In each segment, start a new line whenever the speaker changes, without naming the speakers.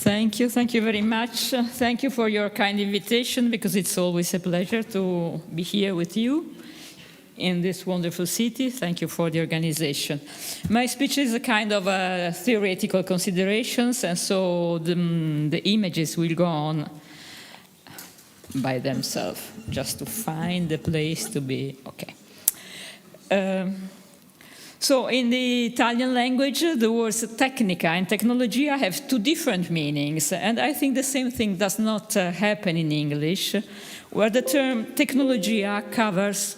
Thank you very much. Thank you for your kind invitation, because it's always a pleasure to be here with you in this wonderful city. Thank you for the organization. My speech is a kind of theoretical considerations, and so the images will go on by themselves, just to find the place to be, okay. So in the Italian language, the words tecnica and tecnologia have two different meanings, and I think the same thing does not happen in English, where the term tecnologia covers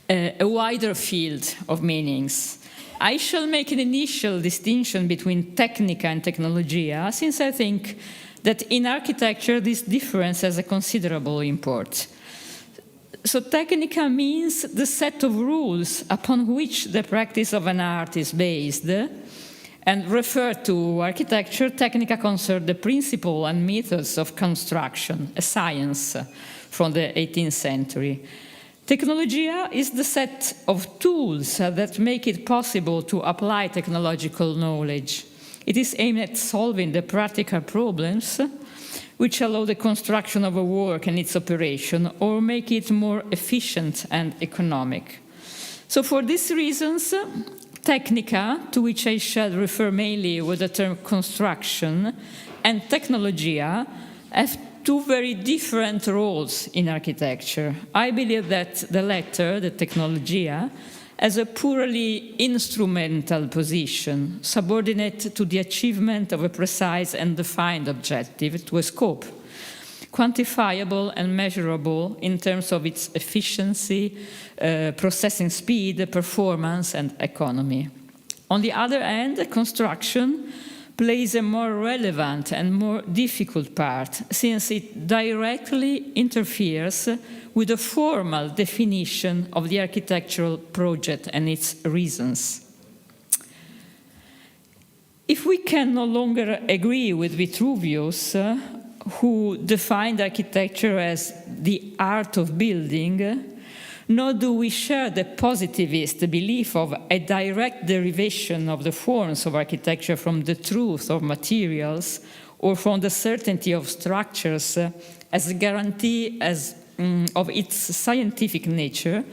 a wider field of meanings. I shall make an initial distinction between tecnica and tecnologia, since I think that in architecture this difference has a considerable import. So technica means the set of rules upon which the practice of an art is based, and referred to architecture, technica concerns the principle and methods of construction, a science from the 18th century. Technologia is the set of tools that make it possible to apply technological knowledge. It is aimed at solving the practical problems which allow the construction of a work and its operation, or make it more efficient and economic. So for these reasons, technica, to which I shall refer mainly with the term construction, and technologia have two very different roles in architecture. I believe that the latter, the technologia, has a purely instrumental position, subordinate to the achievement of a precise and defined objective, to a scope, quantifiable and measurable in terms of its efficiency, processing speed, performance, and economy. On the other hand, construction plays a more relevant and more difficult part, since it directly interferes with the formal definition of the architectural project and its reasons. If we can no longer agree with Vitruvius, who defined architecture as the art of building, nor do we share the positivist belief of a direct derivation of the forms of architecture from the truth of materials or from the certainty of structures as a guarantee of its scientific nature,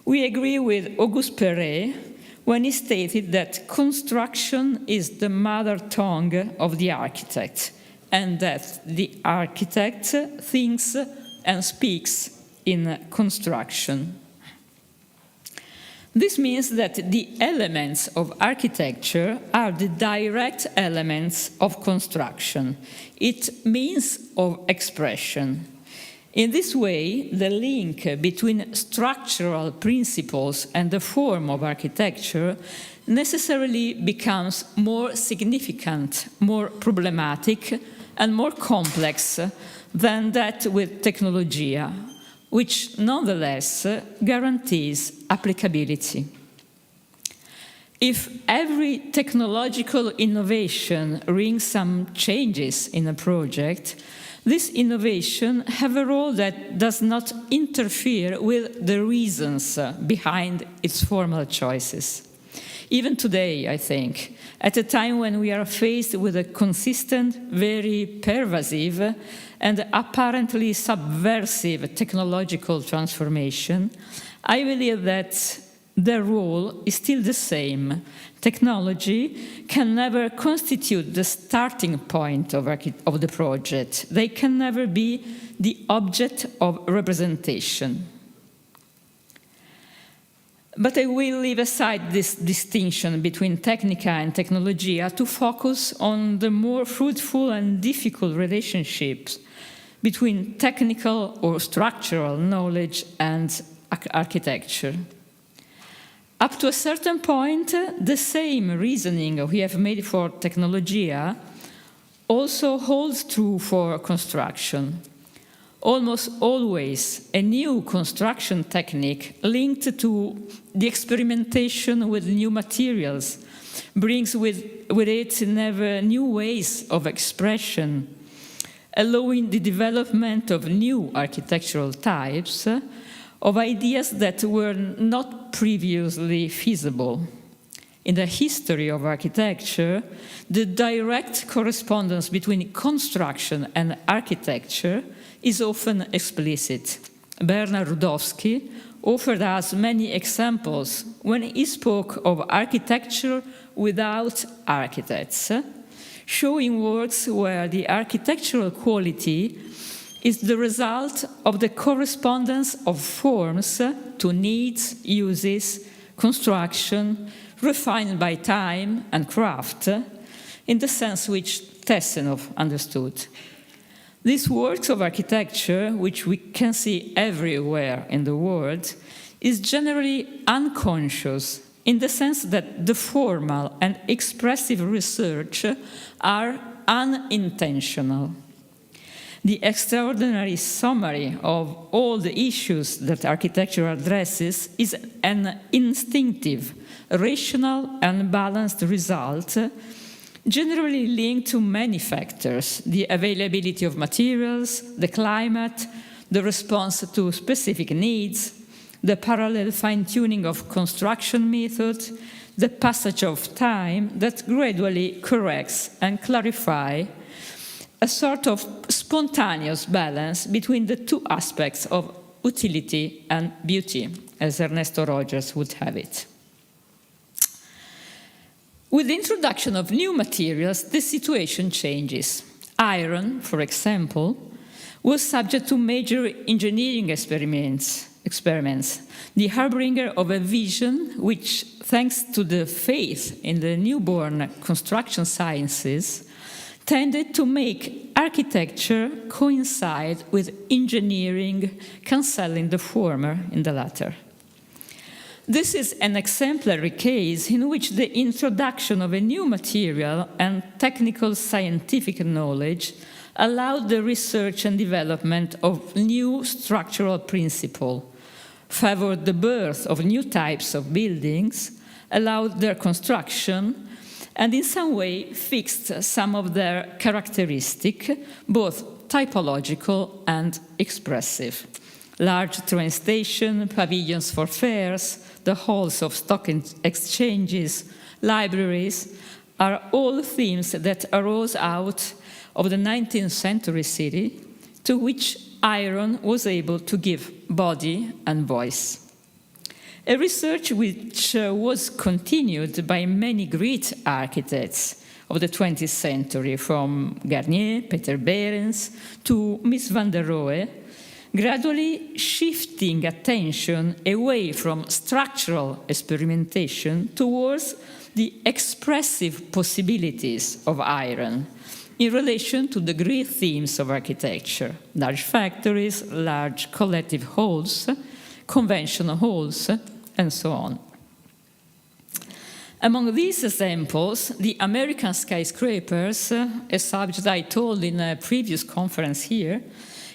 we agree with Auguste Perret when he stated that construction is the mother tongue of the architect, and that the architect thinks and speaks in construction. This means that the elements of architecture are the direct elements of construction. It means of expression. In this way, the link between structural principles and the form of architecture necessarily becomes more significant, more problematic, and more complex than that with technologia, which nonetheless guarantees applicability. If every technological innovation brings some changes in a project, this innovation has a role that does not interfere with the reasons behind its formal choices. Even today, I think, at a time when we are faced with a consistent, very pervasive, and apparently subversive technological transformation, I believe that their role is still the same. Technology can never constitute the starting point of the project. They can never be the object of representation. But I will leave aside this distinction between technica and technologia to focus on the more fruitful and difficult relationships between technical or structural knowledge and architecture. Up to a certain point, the same reasoning we have made for technologia also holds true for construction. Almost always, a new construction technique linked to the experimentation with new materials brings with it never new ways of expression, allowing the development of new architectural types, of ideas that were not previously feasible. In the history of architecture, the direct correspondence between construction and architecture is often explicit. Bernard Rudowski offered us many examples when he spoke of architecture without architects, showing works where the architectural quality is the result of the correspondence of forms to needs, uses, construction, refined by time and craft, in the sense which Tessenov understood. These works of architecture, which we can see everywhere in the world, is generally unconscious in the sense that the formal and expressive research are unintentional. The extraordinary summary of all the issues that architecture addresses is an instinctive, rational and balanced result, generally linked to many factors: the availability of materials, the climate, the response to specific needs, the parallel fine-tuning of construction methods, the passage of time that gradually corrects and clarifies a sort of spontaneous balance between the two aspects of utility and beauty, as Ernesto Rogers would have it. With the introduction of new materials, the situation changes. Iron, for example, was subject to major engineering experiments, the harbinger of a vision which, thanks to the faith in the newborn construction sciences, tended to make architecture coincide with engineering, cancelling the former in the latter. This is an exemplary case in which the introduction of a new material and technical scientific knowledge allowed the research and development of new structural principles, favored the birth of new types of buildings, allowed their construction, and in some way fixed some of their characteristics, both typological and expressive. Large train stations, pavilions for fairs, the halls of stock exchanges, libraries, are all themes that arose out of the 19th century city, to which iron was able to give body and voice. A research which was continued by many great architects of the 20th century, from Garnier, Peter Behrens, to Mies van der Rohe, gradually shifting attention away from structural experimentation towards the expressive possibilities of iron in relation to the great themes of architecture: large factories, large collective halls, conventional halls, and so on. Among these examples, the American skyscrapers, a subject I told in a previous conference here,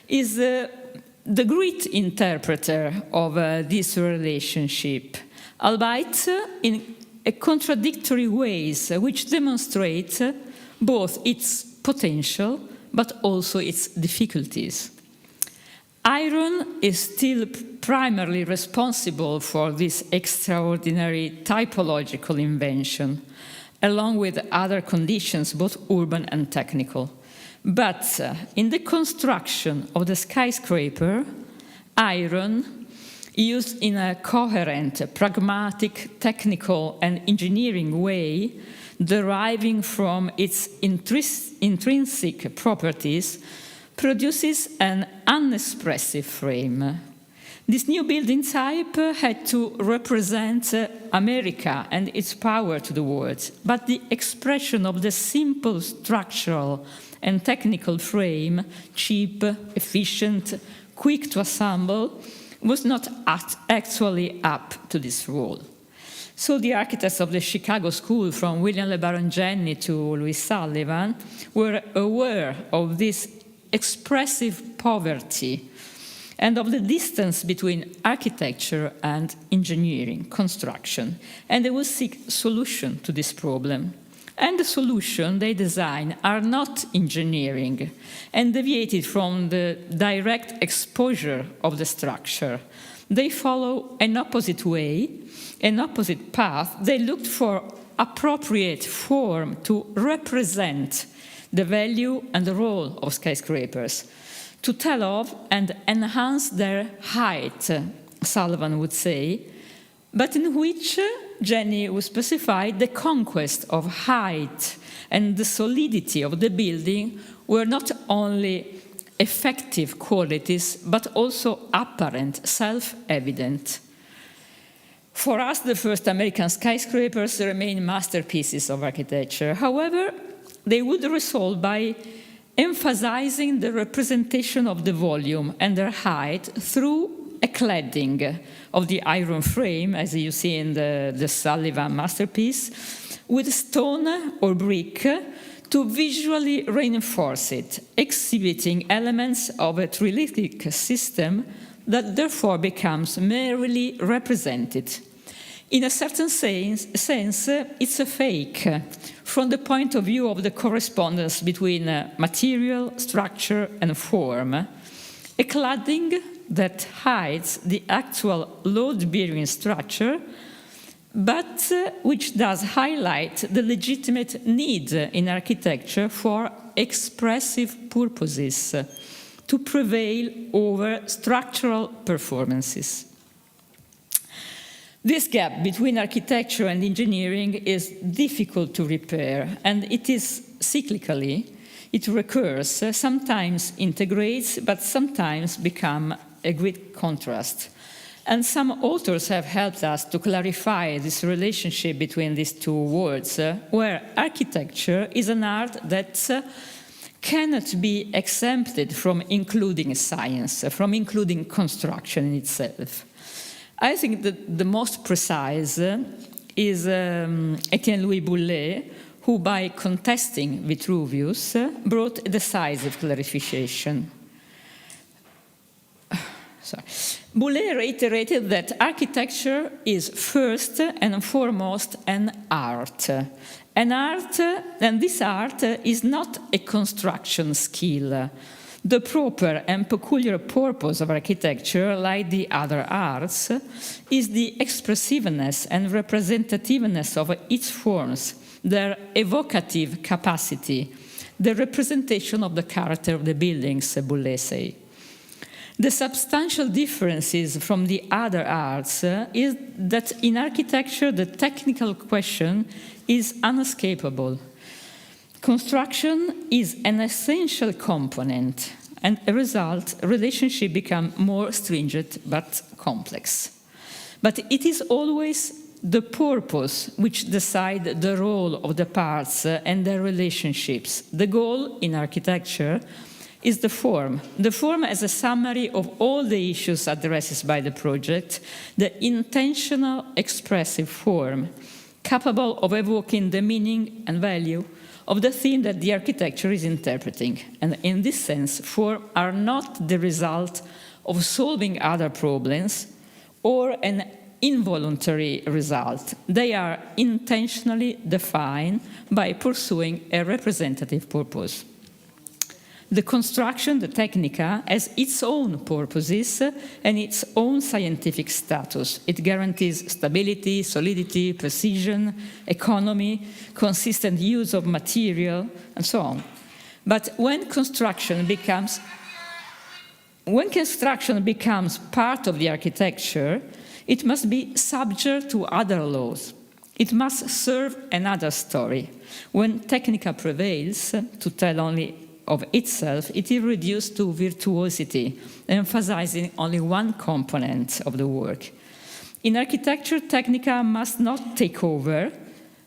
is the great interpreter of this relationship, albeit in contradictory ways, which demonstrate both its potential but also its difficulties. Iron is still primarily responsible for this extraordinary typological invention, along with other conditions, both urban and technical. But in the construction of the skyscraper, iron, used in a coherent, pragmatic, technical and engineering way, deriving from its intrinsic properties, produces an unexpressive frame. This new building type had to represent America and its power to the world, but the expression of the simple structural and technical frame, cheap, efficient, quick to assemble, was not actually up to this role. So the architects of the Chicago School, from William LeBaron Jenney to Louis Sullivan, were aware of this expressive poverty and of the distance between architecture and engineering, construction, and they will seek solution to this problem. And the solution they design are not engineering and deviated from the direct exposure of the structure. They follow an opposite way, an opposite path. They looked for appropriate form to represent the value and the role of skyscrapers, to tell of and enhance their height, Sullivan would say, but in which Jenny would specify the conquest of height and the solidity of the building were not only effective qualities, but also apparent, self-evident. For us, the first American skyscrapers remain masterpieces of architecture. However, they would resolve by emphasizing the representation of the volume and their height through a cladding of the iron frame, as you see in the Sullivan masterpiece, with stone or brick to visually reinforce it, exhibiting elements of a trilectic system that therefore becomes merely represented. In a certain sense, it's a fake from the point of view of the correspondence between material, structure, and form. A cladding that hides the actual load-bearing structure, but which does highlight the legitimate need in architecture for expressive purposes to prevail over structural performances. This gap between architecture and engineering is difficult to repair, and it is cyclically. It recurs, sometimes integrates, but sometimes becomes a great contrast. And some authors have helped us to clarify this relationship between these two worlds, where architecture is an art that cannot be exempted from including science, from including construction in itself. I think that the most precise is Étienne Louis Boullé, who, by contesting Vitruvius, brought a decisive clarification. Boullé reiterated that architecture is first and foremost an art. An art, and this art is not a construction skill. The proper and peculiar purpose of architecture, like the other arts, is the expressiveness and representativeness of its forms, their evocative capacity, the representation of the character of the buildings, Boullé says. The substantial differences from the other arts is that in architecture the technical question is unescapable. Construction is an essential component, and as a result, relationship become more stringent but complex. But it is always the purpose which decides the role of the parts and their relationships. The goal in architecture is the form as a summary of all the issues addressed by the project, the intentional expressive form, capable of evoking the meaning and value of the theme that the architecture is interpreting. And in this sense, form are not the result of solving other problems or an involuntary result. They are intentionally defined by pursuing a representative purpose. The construction, the technica, has its own purposes and its own scientific status. It guarantees stability, solidity, precision, economy, consistent use of material, and so on. But when construction becomes part of the architecture, it must be subject to other laws. It must serve another story. When technica prevails to tell only of itself, it is reduced to virtuosity, emphasizing only one component of the work. In architecture, technica must not take over,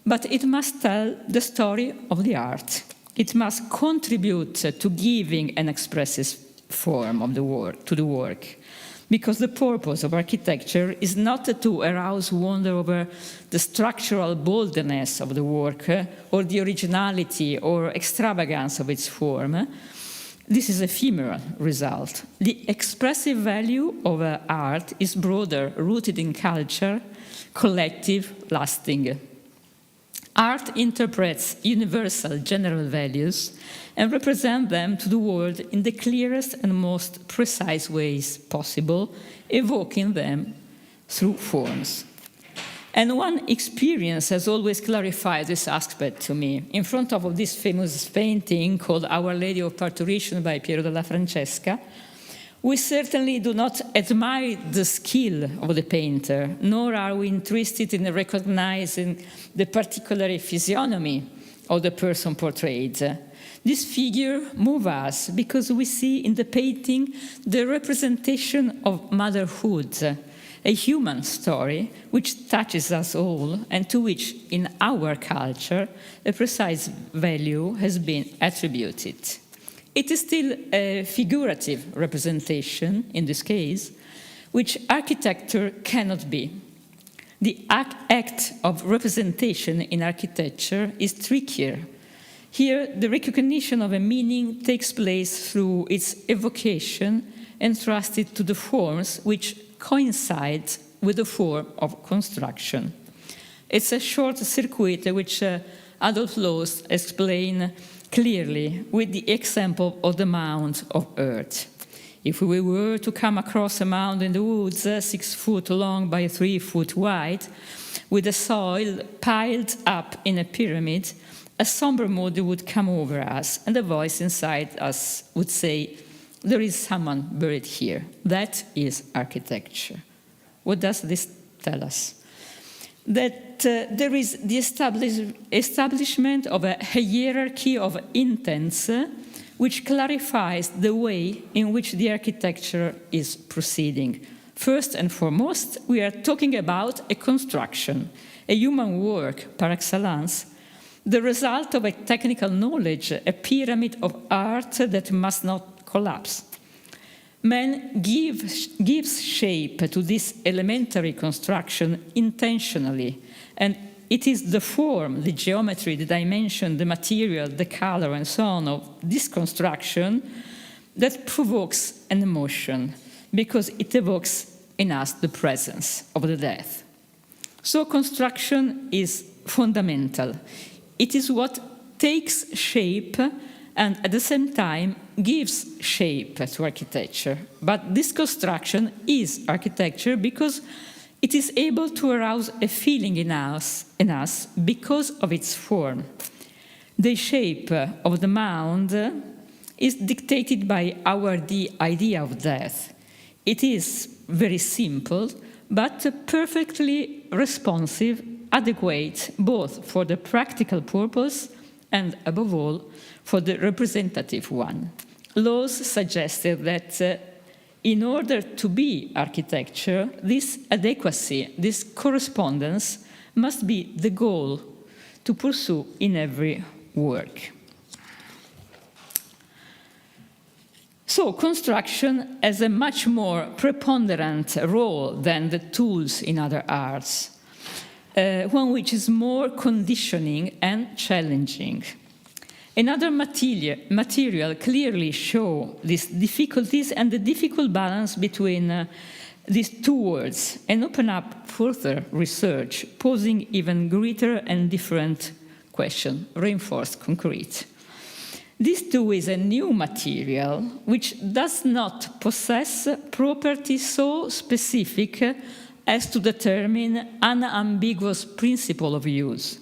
but it must tell the story of the art. It must contribute to giving an expressive form of the work, to the work. Because the purpose of architecture is not to arouse wonder over the structural boldness of the work or the originality or extravagance of its form. This is an ephemeral result. The expressive value of art is broader, rooted in culture, collective, lasting. Art interprets universal general values and represents them to the world in the clearest and most precise ways possible, evoking them through forms. And one experience has always clarified this aspect to me. In front of this famous painting called Our Lady of Parturition by Piero della Francesca, we certainly do not admire the skill of the painter, nor are we interested in recognizing the particular physiognomy of the person portrayed. This figure moves us because we see in the painting the representation of motherhood, a human story which touches us all and to which, in our culture, a precise value has been attributed. It is still a figurative representation, in this case, which architecture cannot be. The act of representation in architecture is trickier. Here, the recognition of a meaning takes place through its evocation entrusted to the forms which coincide with the form of construction. It's a short circuit which Adolf Loos explained clearly with the example of the mound of earth. If we were to come across a mound in the woods, 6 foot long by 3 foot wide, with the soil piled up in a pyramid, a somber mood would come over us, and a voice inside us would say, "There is someone buried here." That is architecture. What does this tell us? That there is the establishment of a hierarchy of intents which clarifies the way in which the architecture is proceeding. First and foremost, we are talking about a construction, a human work par excellence, the result of a technical knowledge, a pyramid of art that must not collapse. Man gives shape to this elementary construction intentionally, and it is the form, the geometry, the dimension, the material, the color, and so on of this construction that provokes an emotion, because it evokes in us the presence of the death. So construction is fundamental. It is what takes shape and at the same time gives shape to architecture. But this construction is architecture because it is able to arouse a feeling in us because of its form. The shape of the mound is dictated by our idea of death. It is very simple, but perfectly responsive, adequate both for the practical purpose and, above all, for the representative one. Loos suggested that in order to be architecture, this adequacy, this correspondence must be the goal to pursue in every work. So construction has a much more preponderant role than the tools in other arts, one which is more conditioning and challenging. Another material clearly show these difficulties and the difficult balance between these two words and open up further research, posing even greater and different question, reinforced concrete. This too is a new material which does not possess properties so specific as to determine unambiguous principle of use.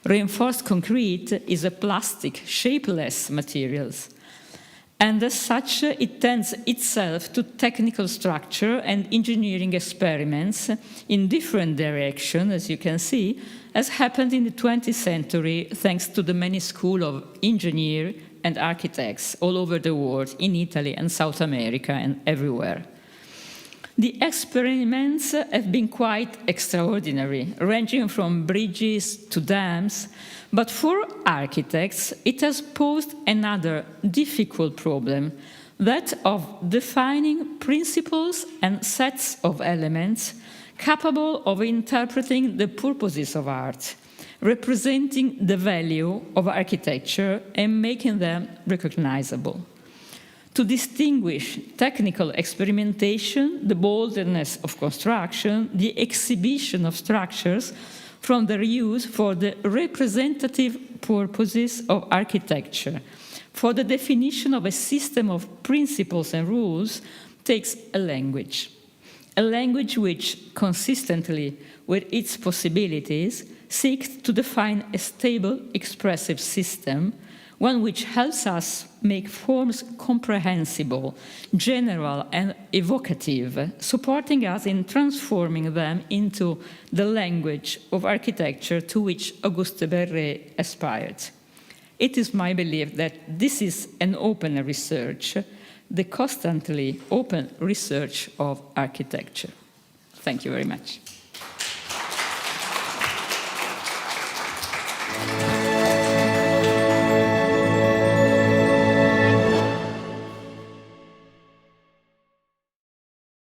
Reinforced concrete is a plastic, shapeless material, and as such it tends itself to technical structure and engineering experiments in different directions, as you can see, as happened in the 20th century thanks to the many schools of engineers and architects all over the world, in Italy and South America and everywhere. The experiments have been quite extraordinary, ranging from bridges to dams, but for architects it has posed another difficult problem, that of defining principles and sets of elements capable of interpreting the purposes of art, representing the value of architecture and making them recognizable. To distinguish technical experimentation, the boldness of construction, the exhibition of structures from their use for the representative purposes of architecture, for the definition of a system of principles and rules, takes a language. a language which, consistently with its possibilities, seeks to define a stable, expressive system, one which helps us make forms comprehensible, general and evocative, supporting us in transforming them into the language of architecture to which Auguste Perret aspired. It is my belief that this is an open research, the constantly open research of architecture. Thank you very much.